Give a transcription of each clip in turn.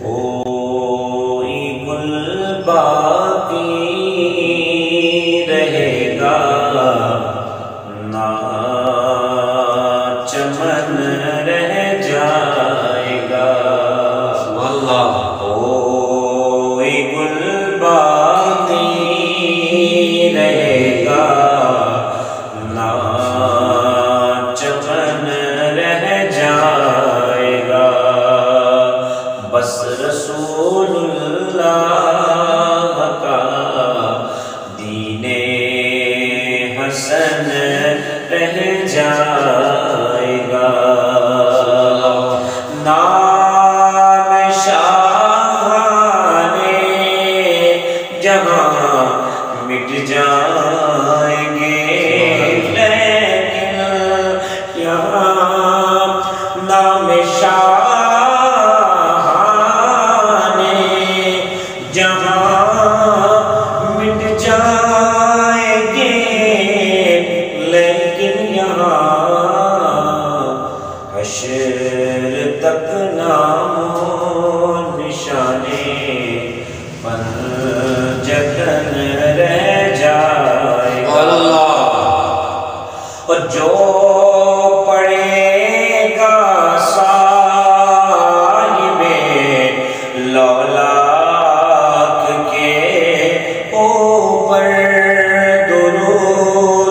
کوئی گل باقی رہے گا نہ چمن رہ جائے گا، کوئی گل باقی رہے گا نہ چمن رہ جائے گا، بس رسول اللہ کا دین حسن رہ جائے گا، نام شاہانے جہاں مٹ جائیں گے، لیکن یہاں نام شاہانے جہاں مٹ جائیں گے، لیکن یہاں حشر تک نام و نشانے پنجتن رہ جائے گا، اور جو پڑے گا صاحب لولاک کے اوپر درود،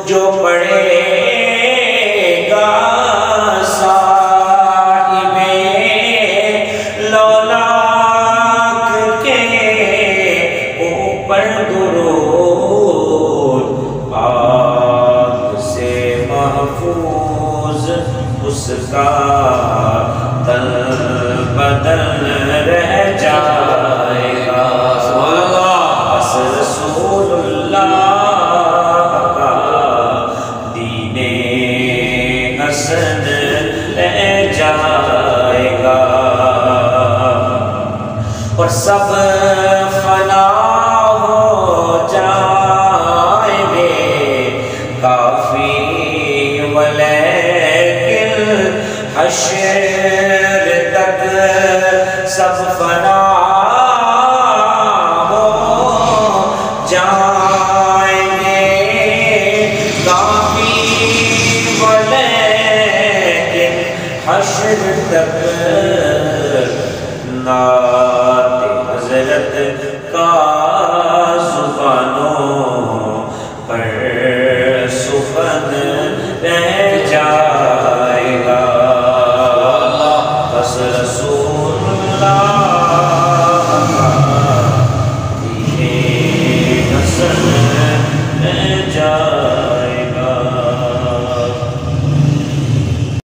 جو پڑے گا صاحب لولاک کے اوپر درود، آگ سے محفوظ اس کا تن بدن رہ جائے گا، بس رسول اللہ کا دین حسن رہ جائے گا، اور سب فنا ہو جائیں گے کافی ولیکن حشر تک سب فنا ہو جائیں گے کافی ولیکن حشر تک نعت حضرت کا زبانوں پر سخن رہ جائے گا، بس رسول اللہ